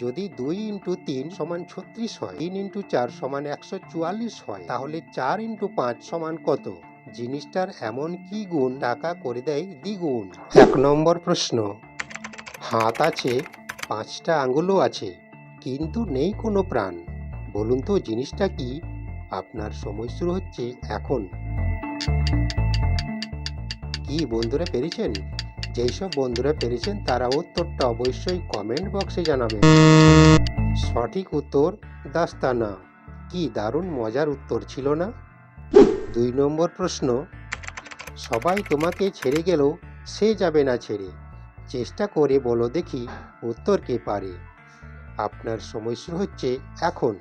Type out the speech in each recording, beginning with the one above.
যদি 2 ইন্টু 3 সমান 36 হয়, 3 ইন্টু 4 সমান 144 হয়, তাহলে 4 ইন্টু 5 সমান কত? জিনিসটার এমন কি গুণ টাকা করে দেয় দ্বিগুণ? 1 নম্বর প্রশ্ন, হাত আছে, 5টা আঙুলও আছে, কিন্তু নেই কোনো প্রাণ। বলুন তো জিনিসটা কি? আপনার সময় শুরু হচ্ছে এখন। কি বন্ধুরা পেরেছেন? যেই সব বন্ধুরা পেরেছেন তারা উত্তরটা অবশ্যই কমেন্ট বক্সে জানাবেন। সঠিক উত্তর দাস্তানা। কি দারুণ মজার উত্তর ছিল না? 2 নম্বর প্রশ্ন, সবাই তোমাকে ছেড়ে গেলেও সে যাবে না ছেড়ে। চেষ্টা করে বলো দেখি উত্তর কে পারে। আপনার সময় শুরু হচ্ছে এখন।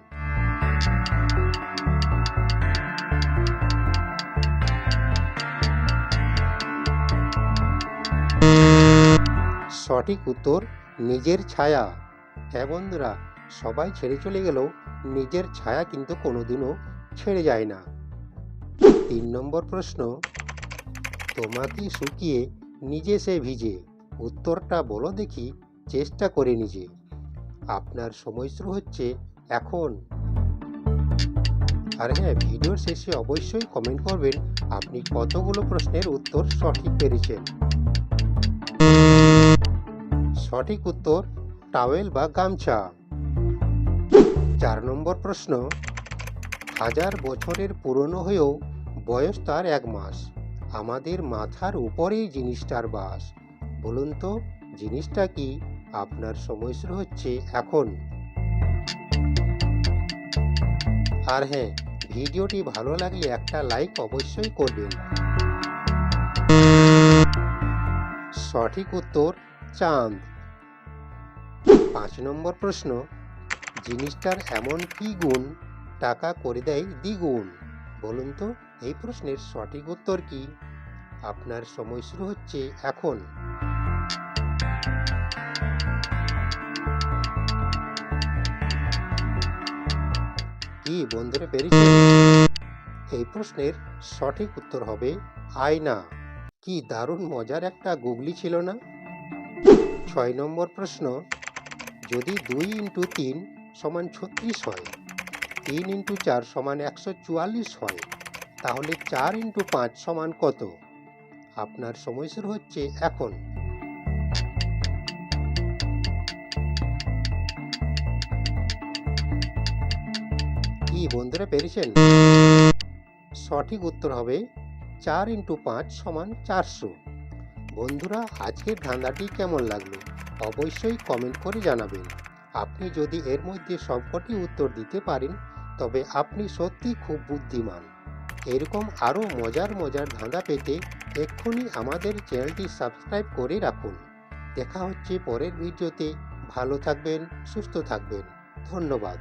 সঠিক উত্তর নিজের ছায়া। হ্যাঁ বন্ধুরা, সবাই ছেড়ে চলে গেলেও নিজের ছায়া কিন্তু কোনোদিনও ছেড়ে যায় না। 3 নম্বর প্রশ্ন, তোমাকে শুকিয়ে নিজে সে ভিজে। উত্তরটা বলো দেখি চেষ্টা করে নিজে। আপনার সময় শুরু হচ্ছে এখন। আর হ্যাঁ, ভিডিওর শেষে অবশ্যই কমেন্ট করবেন আপনি কতগুলো প্রশ্নের উত্তর সঠিক পেরেছেন। সঠিক উত্তর টাওয়েল বা গামছা। 4 নম্বর প্রশ্ন, 1000 বছরের পুরনো হয়েও বয়স তার 1 মাস। আমাদের মাথার উপরেই জিনিসটার বাস। বলুন তো জিনিসটা কি? আপনার সময় শুরু হচ্ছে এখন। আর হ্যাঁ, ভিডিওটি ভালো লাগলে একটা লাইক অবশ্যই করবেন। সঠিক উত্তর চাঁদ। 5 নম্বর প্রশ্ন, জিনিসটার এমন কি গুণ টাকা করে দেয় দ্বিগুণ? বলুন তো এই প্রশ্নের সঠিক উত্তর কি? আপনার সময় শুরু হচ্ছে এখন। কি বন্ধুরা পেরেছেন? এই প্রশ্নের সঠিক উত্তর হবে আয়না। কি দারুণ মজার একটা গুগলি ছিল না? 6 নম্বর প্রশ্ন, যদি 2 ইন্টু 3 সমান 36 হয়, 3 ইন্টু 4 সমান 144 হয়, তাহলে 4 ইন্টু 5 সমান কত? আপনার সময় শুরু হচ্ছে এখন। কি বন্ধুরা পেরেছেন? সঠিক উত্তর হবে 4 ইন্টু 5 সমান 400। বন্ধুরা, আজকের ধাঁধাটি কেমন লাগলো অবশ্যই কমেন্ট করে জানাবেন। আপনি যদি এর মধ্যে সবকটি উত্তর দিতে পারেন তবে আপনি সত্যি খুব বুদ্ধিমান। এরকম আরও মজার মজার ধাঁধা পেতে এক্ষুনি আমাদের চ্যানেলটি সাবস্ক্রাইব করে রাখুন। দেখা হচ্ছে পরের ভিডিওতে। ভালো থাকবেন, সুস্থ থাকবেন। ধন্যবাদ।